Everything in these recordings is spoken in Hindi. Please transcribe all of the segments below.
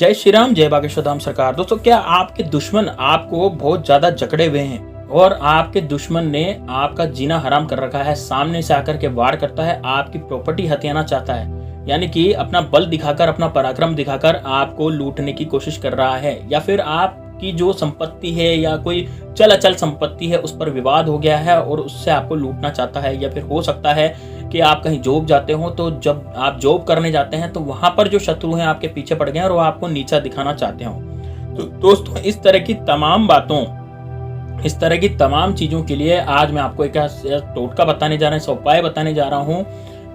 जय श्री राम, जय बागेश्वर धाम सरकार। दोस्तों, क्या आपके दुश्मन आपको बहुत ज्यादा जकड़े हुए हैं और आपके दुश्मन ने आपका जीना हराम कर रखा है, सामने से आकर के वार करता है, आपकी प्रॉपर्टी हथियाना चाहता है, यानी कि अपना बल दिखाकर, अपना पराक्रम दिखाकर आपको लूटने की कोशिश कर रहा है, या फिर आपकी जो संपत्ति है या कोई चल अचल संपत्ति है उस पर विवाद हो गया है और उससे आपको लूटना चाहता है, या फिर हो सकता है कि आप कहीं जॉब जाते हो तो जब आप जॉब करने जाते हैं तो वहां पर जो शत्रु हैं आपके पीछे पड़ गए हैं और वो आपको नीचा दिखाना चाहते हो। तो दोस्तों, इस तरह की तमाम बातों, इस तरह की तमाम चीजों के लिए आज मैं आपको एक टोटका बताने जा रहा हूँ, उपाय बताने जा रहा हूँ।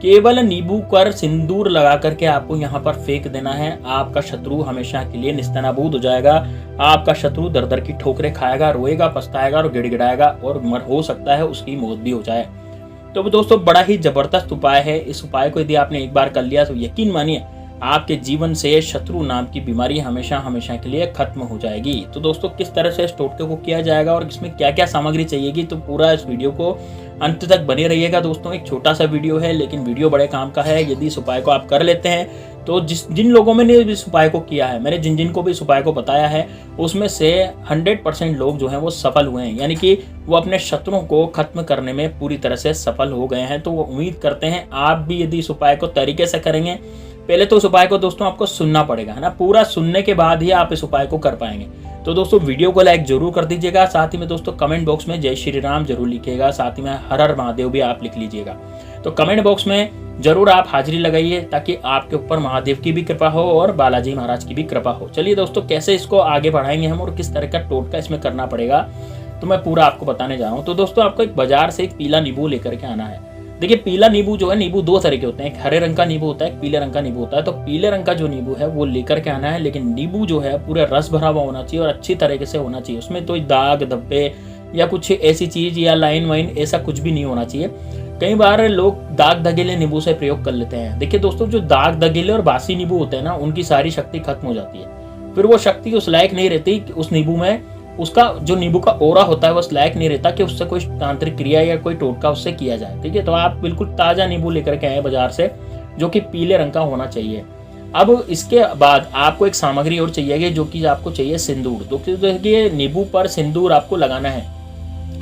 केवल नींबू पर सिंदूर लगा करके आपको यहाँ पर फेंक देना है। आपका शत्रु हमेशा के लिए निस्तानाबूद हो जाएगा। आपका शत्रु दर दर की ठोकरें खाएगा, रोएगा, पछताएगा और गिड़गिड़ाएगा और हो सकता है उसकी मौत भी हो जाए। तो दोस्तों, बड़ा ही जबरदस्त उपाय है। इस उपाय को यदि आपने एक बार कर लिया तो यकीन मानिए आपके जीवन से शत्रु नाम की बीमारी हमेशा हमेशा के लिए खत्म हो जाएगी। तो दोस्तों, किस तरह से इस टोटके को किया जाएगा और इसमें क्या क्या सामग्री चाहिएगी, तो पूरा इस वीडियो को अंत तक बने रहिएगा। दोस्तों, एक छोटा सा वीडियो है लेकिन वीडियो बड़े काम का है। यदि इस उपाय को आप कर लेते हैं तो जिन लोगों ने इस उपाय को किया है, मैंने जिन को भी इस उपाय को बताया है, उसमें से 100% लोग जो हैं वो सफल हुए हैं, यानी कि वो अपने शत्रुओं को खत्म करने में पूरी तरह से सफल हो गए हैं। तो वो उम्मीद करते हैं आप भी यदि इस उपाय को तरीके से करेंगे। पहले तो इस उपाय को दोस्तों आपको सुनना पड़ेगा, है ना। पूरा सुनने के बाद ही आप इस उपाय को कर पाएंगे। तो दोस्तों, वीडियो को लाइक जरूर कर दीजिएगा। साथ ही में दोस्तों कमेंट बॉक्स में जय श्री राम जरूर लिखिएगा। साथ ही में हर हर महादेव भी आप लिख लीजिएगा। तो कमेंट बॉक्स में जरूर आप हाजिरी लगाइए ताकि आपके ऊपर महादेव की भी कृपा हो और बालाजी महाराज की भी कृपा हो। चलिए दोस्तों, कैसे इसको आगे बढ़ाएंगे हम और किस तरह का टोटका इसमें करना पड़ेगा तो मैं पूरा आपको बताने जा रहा हूँ। तो दोस्तों, आपको एक बाजार से एक पीला नींबू लेकर के आना है। देखिए, पीला नींबू जो है, नींबू दो तरह के होते हैं, एक हरे रंग का नींबू होता है, एक पीले रंग का नींबू होता है। तो पीले रंग का जो नींबू है वो लेकर के आना है, लेकिन नींबू जो है पूरा रस भरा हुआ होना चाहिए और अच्छी तरीके से होना चाहिए। उसमें तो दाग धब्बे या कुछ ऐसी चीज या लाइन वाइन ऐसा कुछ भी नहीं होना चाहिए। कई बार लोग दाग दगेले नींबू से प्रयोग कर लेते हैं। देखिए दोस्तों, जो दाग दगेले और बासी नींबू होते हैं ना, उनकी सारी शक्ति खत्म हो जाती है। फिर वो शक्ति उस लायक नहीं रहती कि उस नींबू में, उसका जो नींबू का ओरा होता है वो उस लायक नहीं रहता कि उससे कोई तांत्रिक क्रिया या कोई टोटका उससे किया जाए। ठीक है, तो आप बिल्कुल ताजा नींबू लेकर के आए बाजार से, जो कि पीले रंग का होना चाहिए। अब इसके बाद आपको एक सामग्री और चाहिए, जो कि आपको चाहिए सिंदूर। तो देखिए, नींबू पर सिंदूर आपको लगाना है,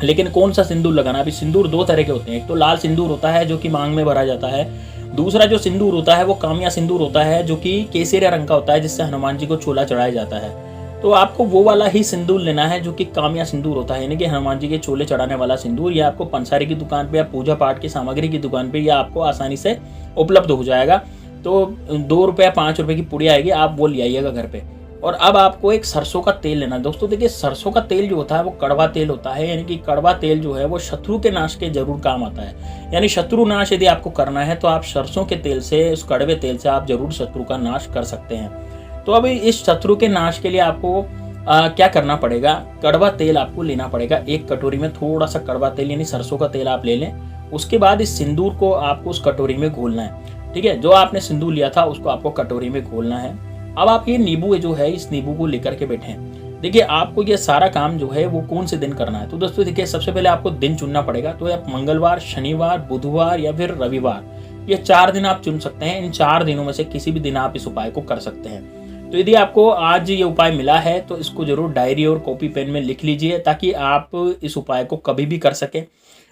लेकिन कौन सा सिंदूर लगाना। अभी सिंदूर दो तरह के होते हैं। एक तो लाल सिंदूर होता है जो कि मांग में भरा जाता है। दूसरा जो सिंदूर होता है वो कामिया सिंदूर होता है, जो कि केसरिया रंग का होता है, जिससे हनुमान जी को छोला चढ़ाया जाता है। तो आपको वो वाला ही सिंदूर लेना है जो कि कामिया सिंदूर होता है, यानी कि हनुमान जी के छोले चढ़ाने वाला सिंदूर। या आपको पंसारी की दुकान पे या पूजा पाठ की सामग्री की दुकान पे या आपको आसानी से उपलब्ध हो जाएगा। तो 2 रुपये 5 रुपये की पुड़ी आएगी, आप वो ले आइएगा घर पे। और अब आपको एक सरसों का तेल लेना है। दोस्तों देखिए, सरसों का तेल जो होता है वो कड़वा तेल होता है, यानी कि कड़वा तेल जो है वो शत्रु के नाश के जरूर काम आता है। यानी शत्रु नाश यदि आपको करना है तो आप सरसों के तेल से, उस कड़वे तेल से आप जरूर शत्रु का नाश कर सकते हैं। तो अब इस शत्रु के नाश के लिए आपको क्या करना पड़ेगा, कड़वा तेल आपको लेना पड़ेगा। एक कटोरी में थोड़ा सा कड़वा तेल यानी सरसों का तेल आप ले लें। उसके बाद इस सिंदूर को आपको उस कटोरी में घोलना है। ठीक है, जो आपने सिंदूर लिया था उसको आपको कटोरी में घोलना है। अब आप ये नींबू जो है, इस नींबू को लेकर के बैठे। देखिए, आपको ये सारा काम जो है वो कौन से दिन करना है। तो दोस्तों देखिए, सबसे पहले आपको दिन चुनना पड़ेगा। तो आप मंगलवार, शनिवार, बुधवार या फिर रविवार, ये 4 दिन आप चुन सकते हैं। इन 4 दिनों में से किसी भी दिन आप इस उपाय को कर सकते हैं। तो यदि आपको आज ये उपाय मिला है तो इसको जरूर डायरी और कॉपी पेन में लिख लीजिए ताकि आप इस उपाय को कभी भी कर सके।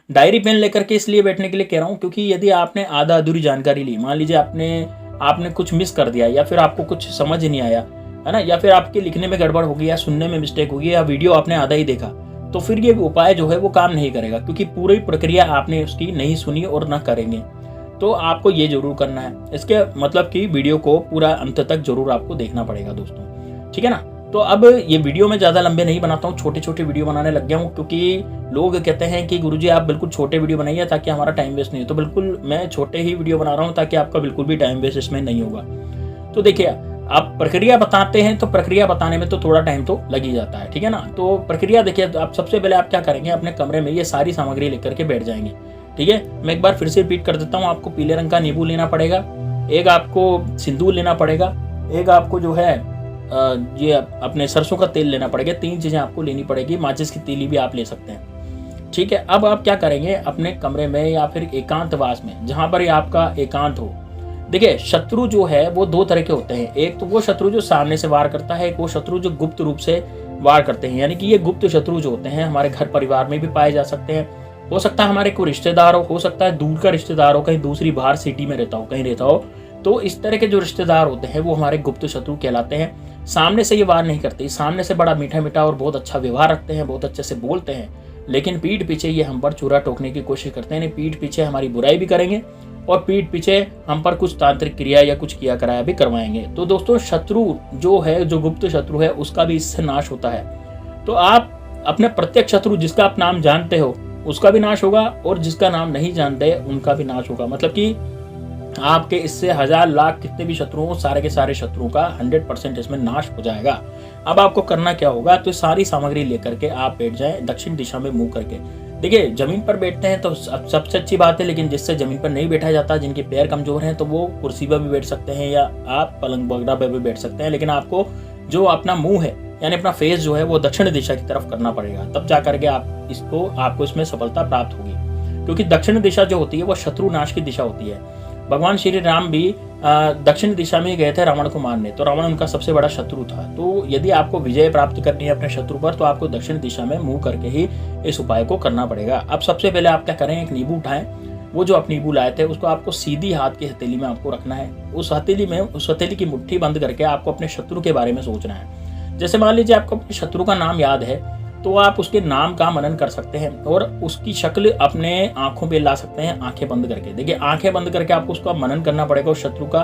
डायरी पेन लेकर के इसलिए बैठने के लिए कह रहा हूँ क्योंकि यदि आपने आधा अधूरी जानकारी ली, मान लीजिए आपने कुछ मिस कर दिया या फिर आपको कुछ समझ नहीं आया, है ना, या फिर आपके लिखने में गड़बड़ होगी या सुनने में मिस्टेक होगी या वीडियो आपने आधा ही देखा, तो फिर ये उपाय जो है वो काम नहीं करेगा, क्योंकि पूरी प्रक्रिया आपने उसकी नहीं सुनी और ना करेंगे। तो आपको ये जरूर करना है। इसके मतलब कि वीडियो को पूरा अंत तक जरूर आपको देखना पड़ेगा दोस्तों, ठीक है ना। तो अब ये वीडियो मैं ज़्यादा लंबे नहीं बनाता हूँ, छोटे छोटे वीडियो बनाने लग गया हूँ, क्योंकि लोग कहते हैं कि गुरुजी आप बिल्कुल छोटे वीडियो बनाइए ताकि हमारा टाइम वेस्ट नहीं हो। तो बिल्कुल मैं छोटे ही वीडियो बना रहा हूँ ताकि आपका बिल्कुल भी टाइम वेस्ट इसमें नहीं होगा। तो देखिए, आप प्रक्रिया बताते हैं तो प्रक्रिया बताने में तो थोड़ा टाइम तो लग ही जाता है, ठीक है ना। तो प्रक्रिया देखिए, आप सबसे पहले आप क्या करेंगे, अपने कमरे में ये सारी सामग्री लेकर के बैठ जाएंगे। ठीक है, मैं एक बार फिर से रिपीट कर देता हूँ। आपको पीले रंग का नींबू लेना पड़ेगा, एक आपको सिंदूर लेना पड़ेगा, एक आपको जो है ये अपने सरसों का तेल लेना पड़ेगा। 3 चीजें आपको लेनी पड़ेगी। माचिस की तीली भी आप ले सकते हैं। ठीक है, अब आप क्या करेंगे, अपने कमरे में या फिर एकांतवास में, जहां पर आपका एकांत हो, देखिए शत्रु जो है वो दो तरह के होते हैं, एक तो वो शत्रु जो सामने से वार करता है, एक वो शत्रु जो गुप्त रूप से वार करते हैं। यानी कि ये गुप्त शत्रु जो होते हैं हमारे घर परिवार में भी पाए जा सकते हैं। हो सकता है हमारे कोई रिश्तेदार हो सकता है दूर का रिश्तेदार हो, कहीं दूसरी बाहर सिटी में रहता हो, कहीं रहता हो। तो इस तरह के जो रिश्तेदार होते हैं वो हमारे गुप्त शत्रु कहलाते हैं। सामने से ये वार नहीं करते, सामने से बड़ा मीठा मीठा और बहुत अच्छा व्यवहार रखते हैं, बहुत अच्छे से बोलते हैं, लेकिन पीठ पीछे ये हम पर चूरा टोकने की कोशिश करते हैं। पीठ पीछे हमारी बुराई भी करेंगे और पीठ पीछे हम पर कुछ तांत्रिक क्रिया या कुछ किया कराया भी करवाएंगे। तो दोस्तों शत्रु जो है, जो गुप्त शत्रु है, उसका भी इससे नाश होता है। तो आप अपने प्रत्यक्ष शत्रु जिसका आप नाम जानते हो उसका भी नाश होगा, और जिसका नाम नहीं जानते उनका भी नाश होगा। मतलब कि आपके इससे हजार लाख कितने भी शत्रु हो, सारे के सारे शत्रुओं का 100% इसमें नाश हो जाएगा। अब आपको करना क्या होगा, तो सारी सामग्री लेकर के आप बैठ जाएं दक्षिण दिशा में मुंह करके। देखिए जमीन पर बैठते हैं तो सबसे अच्छी बात है, लेकिन जिससे जमीन पर नहीं बैठा जाता, जिनके पैर कमजोर हैं, तो वो कुर्सी पर भी बैठ सकते हैं या आप पलंग वगैरह पर भी बैठ सकते हैं। लेकिन आपको जो अपना मुंह है यानी अपना फेस जो है वो दक्षिण दिशा की तरफ करना पड़ेगा, तब जा करके आपको इसमें सफलता प्राप्त होगी। क्योंकि दक्षिण दिशा जो होती है वो शत्रु नाश की दिशा होती है। भगवान श्री राम भी दक्षिण दिशा में गए थे रावण को मारने, तो रावण उनका सबसे बड़ा शत्रु था। तो यदि आपको विजय प्राप्त करनी है अपने शत्रु पर, तो आपको दक्षिण दिशा में मुंह करके ही इस उपाय को करना पड़ेगा। अब सबसे पहले आप क्या करें, एक नींबू उठाएं। वो जो आप नींबू लाए थे उसको आपको सीधी हाथ की हथेली में आपको रखना है। उस हथेली की मुट्ठी बंद करके आपको अपने शत्रु के बारे में सोचना है। जैसे मान लीजिए आपको अपने शत्रु का नाम याद है, तो आप उसके नाम का मनन कर सकते हैं और उसकी शक्ल अपने आंखों पे ला सकते हैं, आंखें बंद करके। देखिए आंखें बंद करके आपको उसका मनन करना पड़ेगा उस शत्रु का,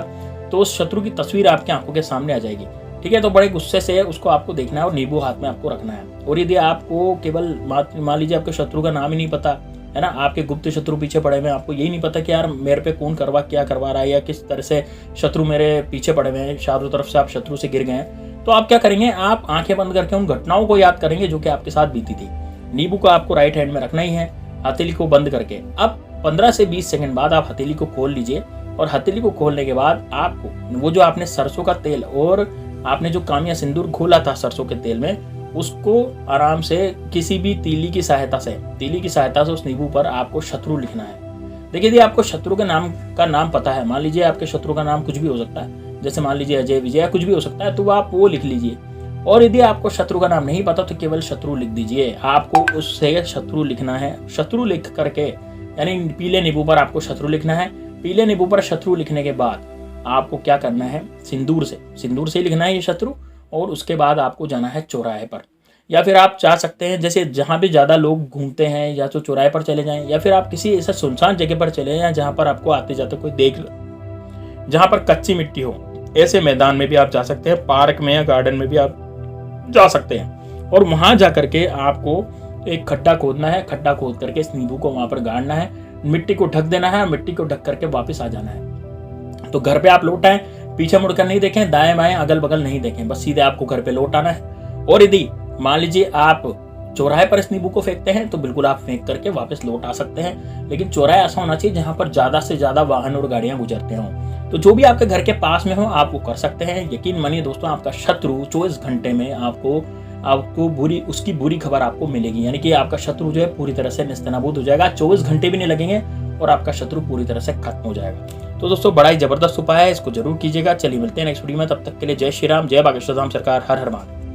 तो उस शत्रु की तस्वीर आपकी आंखों के सामने आ जाएगी। ठीक है, तो बड़े गुस्से से उसको आपको देखना है और नींबू हाथ में आपको रखना है। और यदि आपको केवल मान लीजिए आपके शत्रु का नाम ही नहीं पता है ना, आपके गुप्त शत्रु पीछे पड़े हुए हैं, आपको यही नहीं पता कि यार मेरे पे कौन क्या करवा रहा है, या किस तरह से शत्रु मेरे पीछे पड़े हुए हैं, चारों तरफ से आप शत्रु से गिर गए हैं, तो आप क्या करेंगे, आप आंखें बंद करके उन घटनाओं को याद करेंगे जो कि आपके साथ बीती थी। नींबू को आपको राइट हैंड में रखना ही है, हथेली को बंद करके। अब 15 से 20 सेकंड बाद आप हथेली को खोल लीजिए, और हथेली को खोलने के बाद आपको वो जो आपने सरसों का तेल और आपने जो कामिया सिंदूर घोला था सरसों के तेल में, उसको आराम से किसी भी तीली की सहायता से उस नींबू पर आपको शत्रु लिखना है। देखिए यदि आपको शत्रु के नाम पता है, मान लीजिए आपके शत्रु का नाम कुछ भी हो सकता है, जैसे मान लीजिए अजय विजय कुछ भी हो सकता है, तो आप वो लिख लीजिए। और यदि आपको शत्रु का नाम नहीं पता तो केवल शत्रु लिख दीजिए। आपको उससे शत्रु लिखना है। शत्रु लिख करके यानी पीले नींबू पर आपको शत्रु लिखना है। पीले नींबू पर शत्रु लिखने के बाद आपको क्या करना है, सिंदूर से लिखना है ये शत्रु, और उसके बाद आपको जाना है चौराहे पर, या फिर आप चाह सकते हैं जैसे जहाँ भी ज़्यादा लोग घूमते हैं या तो चौराहे पर चले जाएं, या फिर आप किसी ऐसा सुनसान जगह पर चले जाएं जहाँ पर आपको आते जाते कोई देख, जहाँ पर कच्ची मिट्टी हो, ऐसे मैदान में भी आप जा सकते हैं, पार्क में या गार्डन में भी आप जा सकते हैं। और वहां जाकर के आपको एक खड्डा खोदना है, खड्डा खोद करके इस नींबू को वहां पर गाड़ना है, मिट्टी को ढक देना है, मिट्टी को ढक करके वापस आ जाना है। तो घर पे आप लौट आए, पीछे मुड़कर नहीं देखें, दाएं बाएं अगल बगल नहीं देखें, बस सीधे आपको घर पे लौट आना है। और यदि मान लीजिए आप चौराहे पर इस नींबू को फेंकते हैं तो बिल्कुल आप फेंक करके वापस लौट आ सकते हैं, लेकिन चौराहा ऐसा होना चाहिए जहां पर ज्यादा से ज्यादा वाहन और गाड़ियां गुजरते हों। तो जो भी आपके घर के पास में हो आप वो कर सकते हैं। यकीन मानिए दोस्तों, आपका शत्रु 24 घंटे में आपको उसकी बुरी खबर आपको मिलेगी, यानी कि आपका शत्रु जो है पूरी तरह से निस्तेनाबूद हो जाएगा। 24 घंटे भी नहीं लगेंगे और आपका शत्रु पूरी तरह से खत्म हो जाएगा। तो दोस्तों बड़ा ही जबरदस्त उपाय है, इसको जरूर कीजिएगा। चलिए मिलते हैं नेक्स्ट वीडियो में, तब तक के लिए जय श्री राम, जय बागेश्वर धाम सरकार, हर हर महादेव।